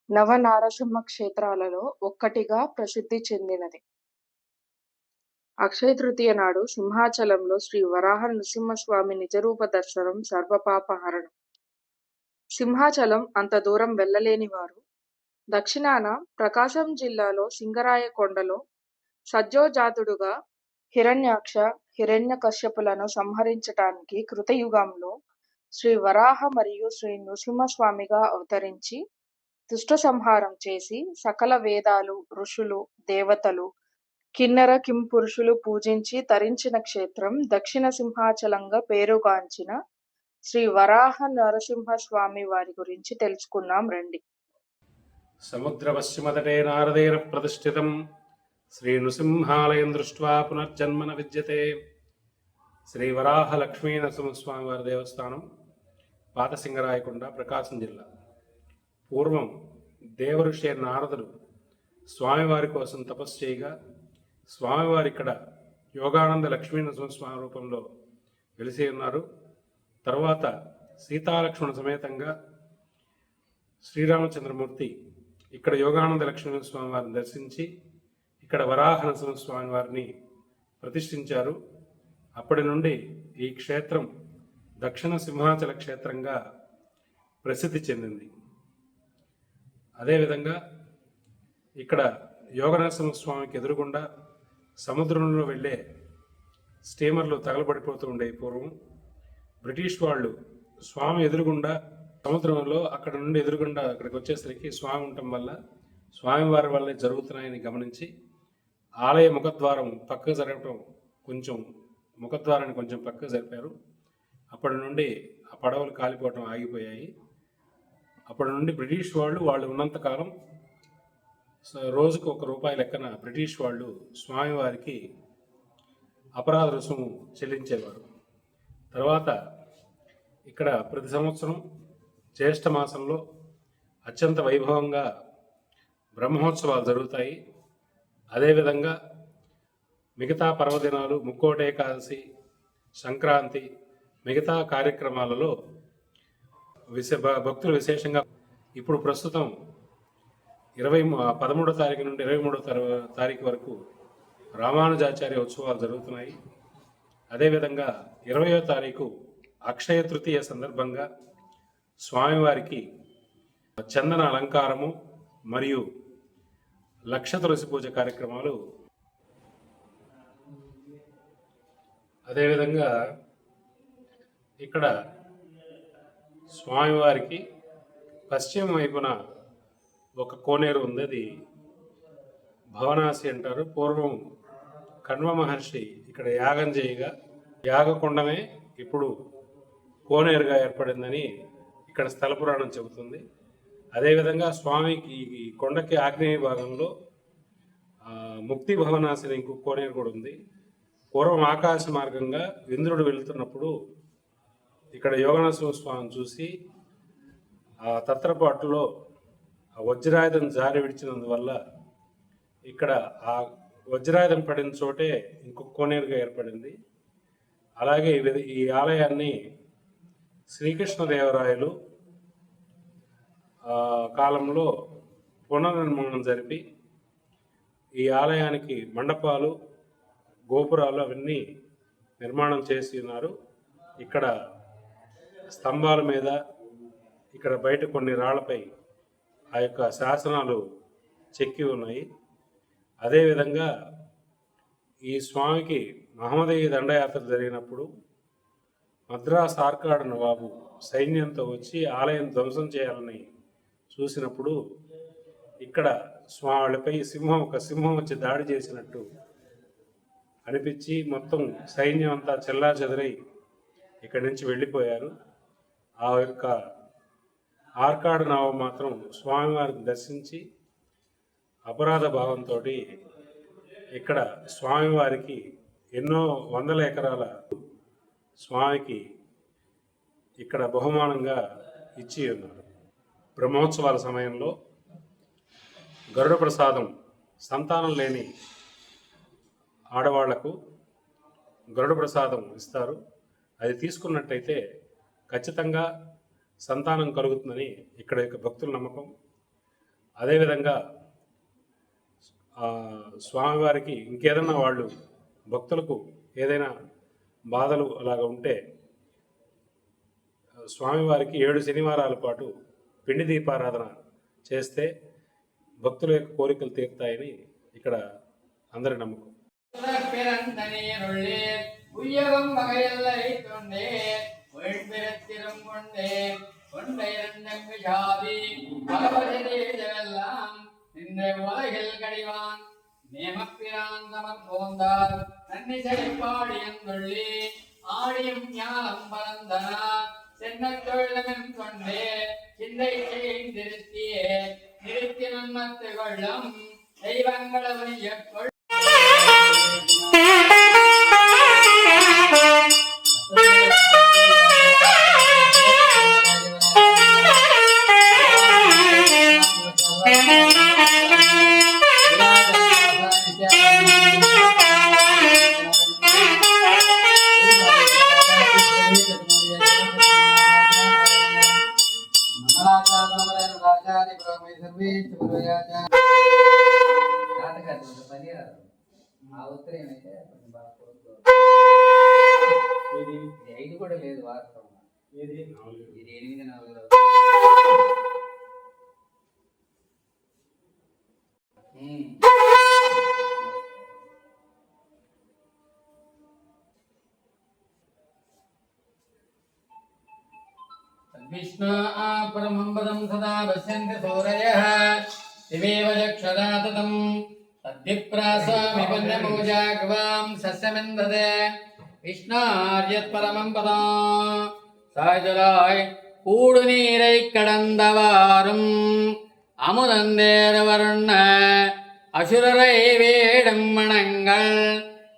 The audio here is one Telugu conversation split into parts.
నవనారసింహ క్షేత్రాలలో ఒక్కటిగా ప్రసిద్ధి చెందినది. అక్షయ తృతీయ నాడు సింహాచలంలో శ్రీ వరాహ నృసింహస్వామి నిజరూప దర్శనం సర్వపాపహరణం. సింహాచలం అంత దూరం వెళ్ళలేని వారు దక్షిణాన ప్రకాశం జిల్లాలో సింగరాయకొండలో సద్యోజాతుడుగా హిరణ్యాక్ష, హిరణ్యకశ్యపులను సంహరించటానికి కృతయుగంలో శ్రీ వరాహ మరియు శ్రీ నృసింహస్వామిగా అవతరించి దుష్ట సంహారం చేసి సకల వేదాలు, ఋషులు, దేవతలు, కిన్నర కింపురుషులు పూజించి తరించిన క్షేత్రం దక్షిణ సింహాచలంగా పేరుగాంచిన శ్రీ వరాహ నరసింహస్వామి వారి గురించి తెలుసుకుందాం రండి. సముద్ర పశ్చిమతటే నారదేన ప్రతిష్ఠితం శ్రీ నృసింహాలయం దృష్ట్వా పునర్జన్మన విద్యతే. శ్రీ వరాహ లక్ష్మీ నరసింహస్వామి వారి దేవస్థానం పాత సింగరాయకొండ, ప్రకాశం జిల్లా. పూర్వం దేవఋషి నారదుడు స్వామివారి కోసం తపస్సు చేయగా స్వామివారి ఇక్కడ యోగానంద లక్ష్మీ నరసింహస్వామి రూపంలో వెలిసి ఉన్నారు. తర్వాత సీతాలక్ష్మణ సమేతంగా శ్రీరామచంద్రమూర్తి ఇక్కడ యోగానంద లక్ష్మీనరసింహస్వామి వారిని దర్శించి ఇక్కడ వరాహ నరసింహస్వామి వారిని ప్రతిష్ఠించారు. అప్పటి నుండి ఈ క్షేత్రం దక్షిణ సింహాచల క్షేత్రంగా ప్రసిద్ధి చెందింది. అదేవిధంగా ఇక్కడ యోగ నరసింహస్వామికి ఎదురుగుండా సముద్రంలో వెళ్ళే స్టీమర్లు తగలబడిపోతూ ఉండేవి. పూర్వం బ్రిటిష్ వాళ్ళు స్వామి ఎదురుగుండా సముద్రంలో అక్కడ నుండి ఎదురుగుండా అక్కడికి వచ్చేసరికి స్వామి ఉండటం వల్ల స్వామివారి వల్లే జరుగుతున్నాయని గమనించి ఆలయ ముఖద్వారం పక్కకు జరగటం, ముఖద్వారాన్ని కొంచెం పక్కకు జరిపారు. అప్పటి నుండి ఆ పడవలు కాలిపోవటం ఆగిపోయాయి. అప్పటి నుండి బ్రిటిష్ వాళ్ళు ఉన్నంతకాలం రోజుకు ₹1 లెక్కన బ్రిటిష్ వాళ్ళు స్వామివారికి అపరాధ రుసుము చెల్లించేవారు. తర్వాత ఇక్కడ ప్రతి సంవత్సరం జ్యేష్ఠ మాసంలో అత్యంత వైభవంగా బ్రహ్మోత్సవాలు జరుగుతాయి. అదేవిధంగా మిగతా పర్వదినాలు, ముక్కోటి ఏకాదశి, సంక్రాంతి, మిగతా కార్యక్రమాలలో భక్తులు విశేషంగా ఇప్పుడు ప్రస్తుతం 13వ తారీఖు నుండి 23వ తారీఖు వరకు రామానుజాచార్య ఉత్సవాలు జరుగుతున్నాయి. అదేవిధంగా 20వ తారీఖు అక్షయ తృతీయ సందర్భంగా స్వామివారికి చందన అలంకారము మరియు లక్ష తులసి పూజ కార్యక్రమాలు. అదేవిధంగా ఇక్కడ స్వామివారికి పశ్చిమ వైపున ఒక కోనేరు ఉంది. అది భవనాసి అంటారు. పూర్వం కణ్వ మహర్షి ఇక్కడ యాగం చేయగా యాగకుండమే ఇప్పుడు కోనేరుగా ఏర్పడిందని ఇక్కడ స్థల పురాణం చెబుతుంది. అదేవిధంగా స్వామికి ఈ కొండకి ఆగ్నేయ భాగంలో ముక్తి భవనాశిని ఇంకో కోనేరు కూడా ఉంది. పూర్వం ఆకాశ మార్గంగా ఇంద్రుడు వెళుతున్నప్పుడు ఇక్కడ యోగనరసింహ స్వామిని చూసి ఆ తత్రపాటులో ఆ వజ్రాయుధం జారి విడిచినందువల్ల ఇక్కడ ఆ వజ్రాయుధం పడిన చోటే ఇంకొక కోనేరుగా ఏర్పడింది. అలాగే ఈ ఆలయాన్ని శ్రీకృష్ణదేవరాయలు కాలంలో పునర్నిర్మాణం జరిపి ఈ ఆలయానికి మండపాలు, గోపురాలు అవన్నీ నిర్మాణం చేసి ఉన్నారు. ఇక్కడ స్తంభాల మీద, ఇక్కడ బయట కొన్ని రాళ్లపై ఆ యొక్క శాసనాలు చెక్కి ఉన్నాయి. అదేవిధంగా ఈ స్వామికి మహమ్మదీయ దండయాత్ర జరిగినప్పుడు మద్రాస్ ఆర్కాడ్ నవాబు సైన్యంతో వచ్చి ఆలయం ధ్వంసం చేయాలని చూసినప్పుడు ఇక్కడ స్వామిపై ఒక సింహం వచ్చి దాడి చేసినట్టు అనిపించి మొత్తం సైన్యం అంతా చెల్లాచెదరై ఇక్కడి నుంచి వెళ్ళిపోయారు. ఆ యొక్క ఆర్కాడ్ నవాబు మాత్రం స్వామివారిని దర్శించి అపరాధ భావంతో ఇక్కడ స్వామివారికి ఎన్నో వందల ఎకరాల స్వామికి ఇక్కడ బహుమానంగా ఇచ్చి ఉన్నారు. బ్రహ్మోత్సవాల సమయంలో గరుడ ప్రసాదం సంతానం లేని ఆడవాళ్లకు గరుడ ప్రసాదం ఇస్తారు. అది తీసుకున్నట్టయితే ఖచ్చితంగా సంతానం కలుగుతుందని ఇక్కడ యొక్క భక్తుల నమ్మకం. అదేవిధంగా స్వామివారికి ఇంకేదన్నా వాళ్ళు భక్తులకు ఏదైనా బాధలు అలాగ ఉంటే స్వామివారికి 7 శనివారాల పాటు పిండి దీపారాధన చేస్తే భక్తుల యొక్క కోరికలు తీరుతాయని ఇక్కడ అందరి నమ్మకం. ஆடியும் ஞானம் பரந்தன சென்னத்தொழிலமென் கொண்டே சிந்தை செய்திருத்தியே நிறுத்தி நன்மத்து கொள்ளும் தெய்வங்களவனிய கொள் ఐదు కూడా లేదు వాస్తవం. ఇది 8-4 విష్ణు పరమం పదం సదా పశ్యంతి సూరయః శివేవ చక్షురాతతం తద్విప్రాసామిపన్న పూజా గవాం సస్యమిందతే விஷ்ணாரியத் பரமம் பதம் சாய்தலாய் கூடு நீரை கடந்தவாறும் அமுதந்தேரவர்ண அசுரரை வேடும் மணங்கள்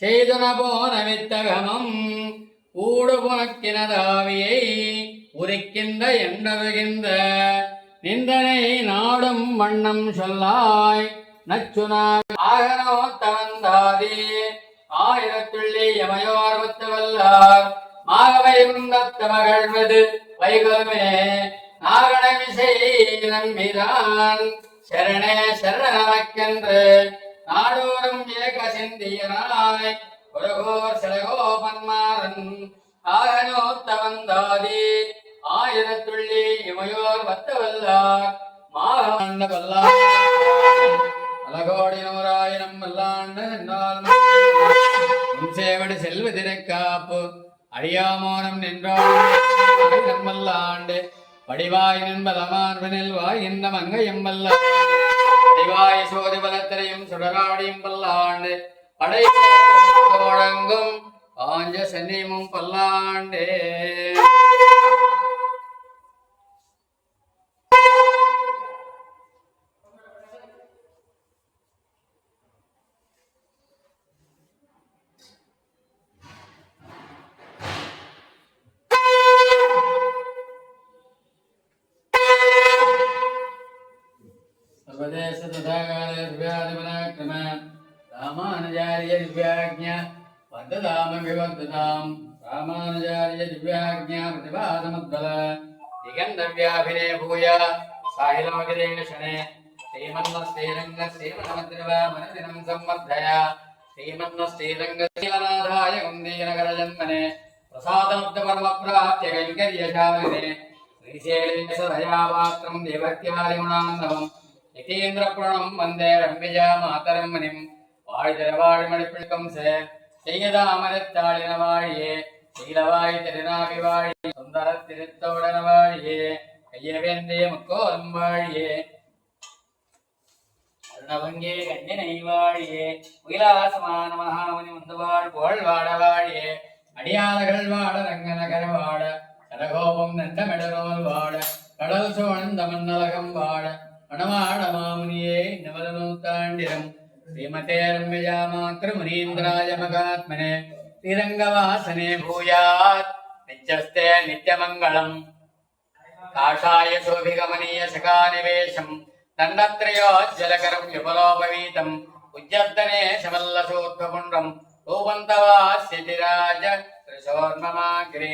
செய்துன போன வித்தகமம் ஊடு புனக்கினதாவியை உரிக்கின்ற என்றருகின்ற நிந்தனை நாடும் வண்ணம் சொல்லாய் நச்சுனா ஆகனோ தவந்தாதி ஆயிரத்துள்ளி யமயோர் வல்லார் மாகவை குந்தத்த மகழ்வது வைகுமே நாகணமிசை நம்பிதான் சரணே சரணமக்கென்று நாடோறும் ஏக சிந்தியனாய் குருகோர் சிலகோபன்மாரன் ஆகனோத்த வந்தாதி ஆயிரத்துள்ளி யமயோர் வல்லார் மாகாண்ட வல்லார் அலகோடி 100,000 வல்லாண்ட என்றால் சேவடு செல்வ திரைக்காப்பு அடியாமோனம் நின்றோம் வல்லாண்டு படிவாய் நண்பலமார்வனில் வாய் இந்த மங்க எம்பல்ல படிவாய் சோதி பலத்திரையும் சுடராடியும் பல்லாண்டு படைக்கும் ஆஞ்ச சன்னியமும் பல்லாண்டே. सर्वदेश तथाकाल दिव्यादिपराक्रम रामानुजार्य दिव्याज्ञ वर्धताम विवर्धताम रामानुजार्य दिव्याज्ञ प्रतिपादमुद्बल दिगंधव्याभिने भूय साहिलोकिदेशने श्रीमन्नस्तेरंग श्रीमन्मद्रवा मनदिनं संवर्धय श्रीमन्नस्तेरंग श्रीनाथाय कुन्दीनगर जन्मने प्रसादमुक्त परम प्राप्य कैंकर्यशालिने श्रीशैलेश दयापात्रं देवत्यादिगुणान्नवम् நிதேந்திர புரணம் வந்தே ரம்பிஜா மாதரம் மணிம் வாழ்தரவாழ் மணிப்பிழக்கம் செய்யதாமரத்தாளின வாழியே சீலவாய் திருநாவி வாழியே சுந்தர திருத்தோடன வாழியே கையவேந்திய முக்கோலம் வாழியே அருணபங்கே கஞ்சனை வாழியே உயிலாசமான மகாமணி முந்துவாழ் புகழ் வாழ வாழியே அடியாளர்கள் வாழ ரங்கநகர வாழ கடகோபம் நண்டமிடரோல் வாழ கடல் சோழந்த மன்னலகம் வாழ வனவாட மாமுனியே நவலநூத்தாண்டிரம் ஸ்ரீமதே ரம்யஜா மாத்ருமுனீந்திராய மகாத்மனே ஸ்ரீரங்கவாசனே பூயாத் நித்யஸ்தே நித்யமங்கலம் காஷாய சோபிகமனீய சகாநிவேஷம் தண்டத்ரயோஜ்ஜலகரம் யுபலோபவீதம் உஜ்ஜத்தனே சமல்லசோத்வகுண்டம் ரூபந்தவாஸ்யதிராஜ த்ரிசோர்மமாக்ரே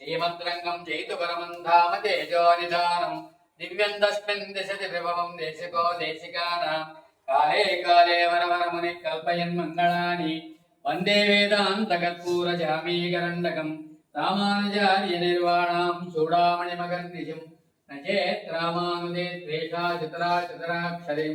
శ్రీమద్రంగం చైతు పరమం ధామ తేజో నిధానం దివ్యం తస్మిన్ దిశతి విభవం దేశికో దేశికానాం కాలే కాలే వరవరముని కల్పయన్ మంగళాని వందే వేదాంతకర్పూరజామీకరండకం రామానుజార్య నిర్వాణాం చూడామణిమగర్నిశం నచేత్ రామానుజే ద్వేషా చితరాక్షరే